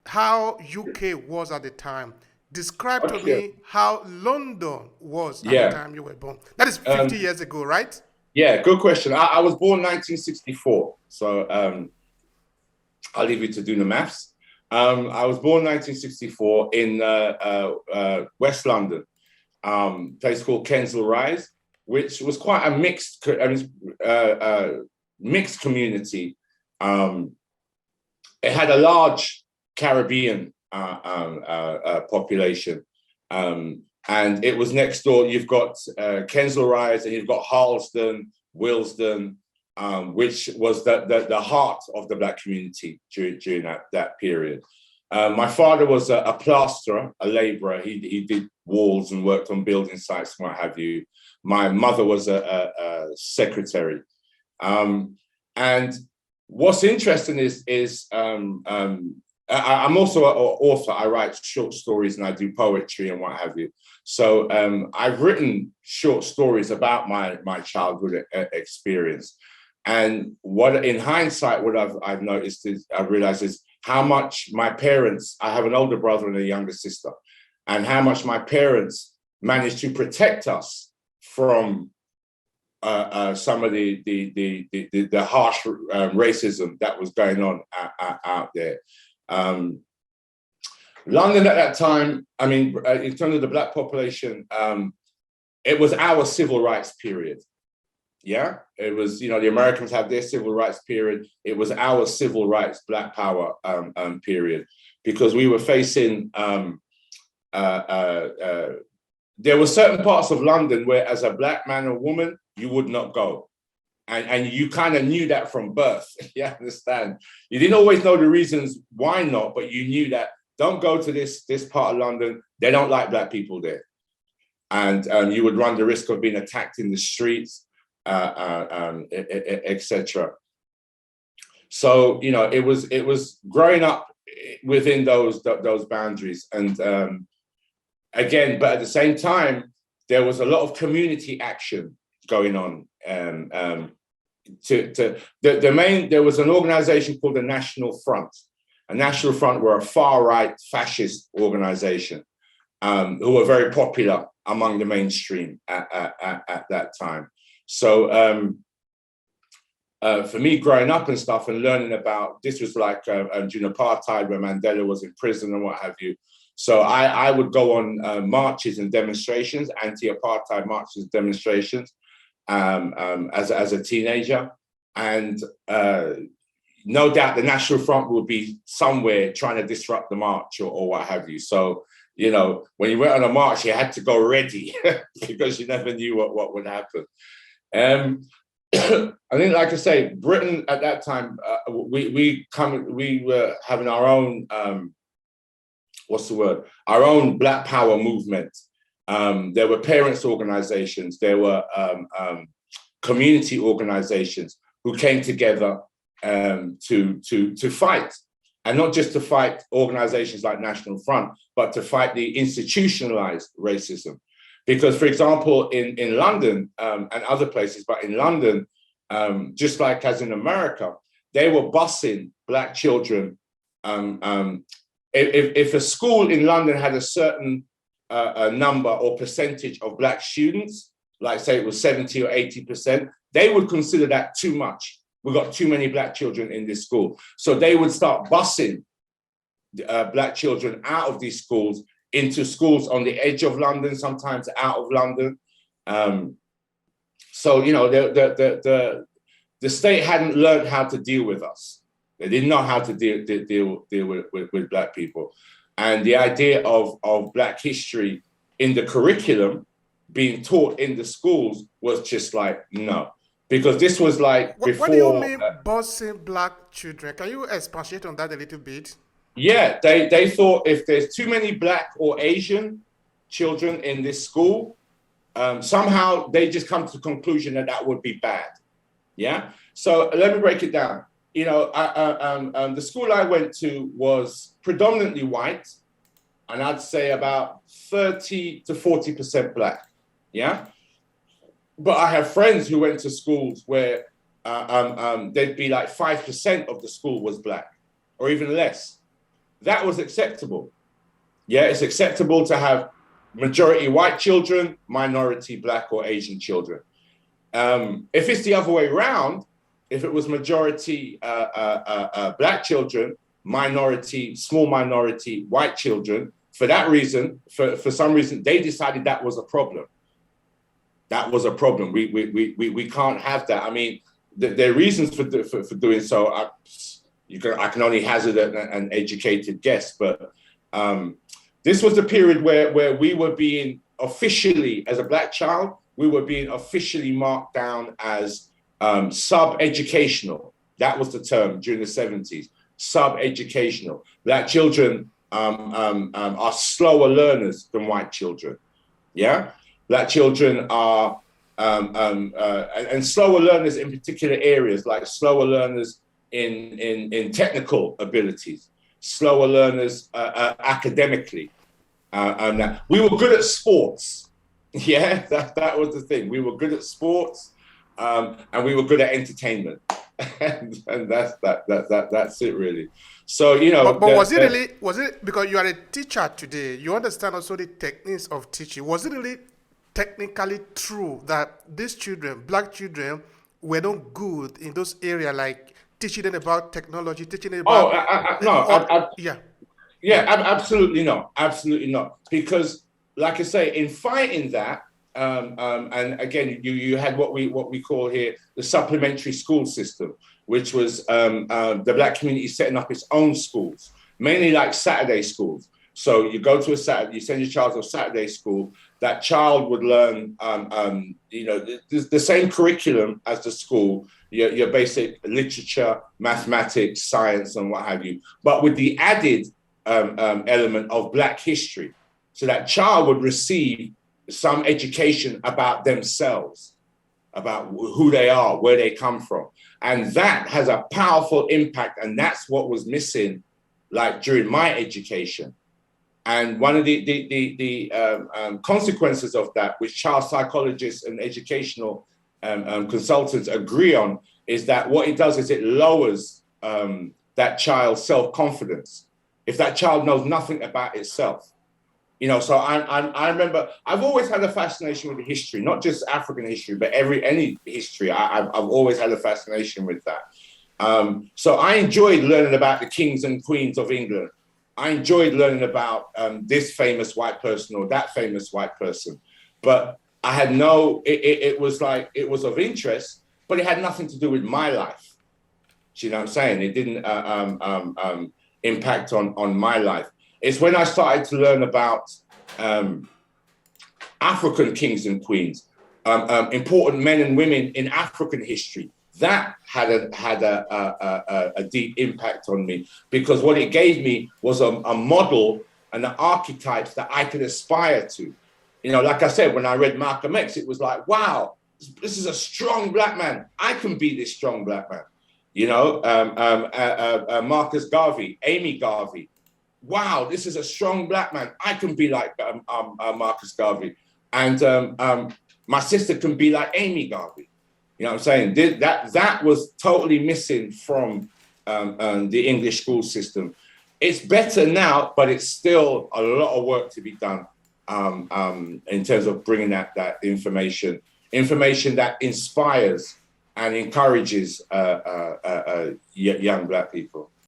how UK was at the time. Describe to Okay. me how London was at the Yeah. time you were born. That is 50 Um, years ago, right? yeah, good question. I was born 1964, so I'll leave you to do the maths. I was born 1964 in West London, place called Kensal Rise, which was quite a mixed community. Um, it had a large Caribbean population. And it was next door. You've got Kensal Rise and you've got Harlesden, Willesden, which was the heart of the Black community during that period. My father was a plasterer, a labourer. He did walls and worked on building sites and what have you. My mother was a secretary. And what's interesting is I'm also an author. I write short stories and I do poetry and what have you. So I've written short stories about my childhood experience. And what, in hindsight, what I've noticed is, I've realized is how much my parents, I have an older brother and a younger sister, and how much my parents managed to protect us from some of the harsh racism that was going on out there. London at that time, I mean, in terms of the Black population, it was our civil rights period. Yeah, it was, the Americans had their civil rights period. It was our civil rights, Black power period, because we were facing, there were certain parts of London where as a Black man or woman, you would not go. And you kind of knew that from birth. You understand? You didn't always know the reasons why not, but you knew that don't go to this part of London. They don't like Black people there. And you would run the risk of being attacked in the streets, etc. So, it was growing up within those boundaries. And again, but at the same time, there was a lot of community action going on. There was an organization called the National Front. A National Front were a far-right fascist organization who were very popular among the mainstream at that time. So for me, growing up and stuff and learning about, this was like during apartheid where Mandela was in prison and what have you. So I would go on marches and demonstrations, anti-apartheid marches and demonstrations as a teenager. And no doubt the National Front would be somewhere trying to disrupt the march or what have you. So, when you went on a march, you had to go ready because you never knew what would happen. I think, like I say, Britain at that time, we were having our own, our own Black Power movement. There were parents' organizations, there were community organizations who came together to fight, and not just to fight organizations like National Front, but to fight the institutionalized racism. Because, for example, in London and other places, but in London, just like as in America, they were busing Black children. If a school in London had a certain number or percentage of Black students, like say it was 70 or 80%, they would consider that too much. We've got too many Black children in this school. So they would start busing Black children out of these schools into schools on the edge of London, sometimes out of London. So, the state hadn't learned how to deal with us. They didn't know how to deal with Black people. And the idea of Black history in the curriculum being taught in the schools was just like, no. Because this was like before. What do you mean busing Black children? Can you expatiate on that a little bit? Yeah, they thought if there's too many Black or Asian children in this school, somehow they just come to the conclusion that would be bad. Yeah. So let me break it down. The school I went to was predominantly white, and I'd say about 30 to 40% Black. Yeah. But I have friends who went to schools where they'd be like 5% of the school was Black, or even less. that was acceptable. Yeah, it's acceptable to have majority white children, minority black or Asian children. If it's the other way around, if it was majority black children, small minority white children, for that reason, for some reason, they decided that was a problem. That was a problem. We can't have that. I mean, there are reasons for doing so. I can only hazard an educated guess, but this was the period where we were being officially, as a black child, we were being officially marked down as sub-educational. That was the term during the 70s, sub-educational. Black children are slower learners than white children, yeah? Black children are, and slower learners in particular areas, like slower learners in technical abilities, slower learners academically. We were good at sports. Yeah, that was the thing. We were good at sports, and we were good at entertainment, and that's it really. So but was it because you are a teacher today? You understand also the techniques of teaching. Was it really technically true that these children, black children, were not good in those areas, like teaching them about technology, teaching them about absolutely not, absolutely not, because like I say, in fighting that, and again, you had what we call here the supplementary school system, which was the black community setting up its own schools, mainly like Saturday schools. So you go to you send your child to a Saturday school. That child would learn, the same curriculum as the school, your basic literature, mathematics, science, and what have you, but with the added element of black history. So that child would receive some education about themselves, about who they are, where they come from. And that has a powerful impact. And that's what was missing, like during my education. And one of the consequences of that, which child psychologists and educational consultants agree on, is that what it does is it lowers that child's self-confidence. If that child knows nothing about itself. So I remember I've always had a fascination with history, not just African history, but any history. I've always had a fascination with that. So I enjoyed learning about the kings and queens of England. I enjoyed learning about this famous white person or that famous white person, but I had it was of interest, but it had nothing to do with my life. Do you know what I'm saying? It didn't impact on my life. It's when I started to learn about African kings and queens, important men and women in African history. That had a deep impact on me, because what it gave me was a model and the archetypes that I could aspire to. Like I said, when I read Malcolm X, it was like, wow, this is a strong black man. I can be this strong black man. Marcus Garvey, Amy Garvey. Wow, this is a strong black man. I can be like Marcus Garvey. And my sister can be like Amy Garvey. You know what I'm saying? That was totally missing from the English school system. It's better now, but it's still a lot of work to be done in terms of bringing that information that inspires and encourages young black people.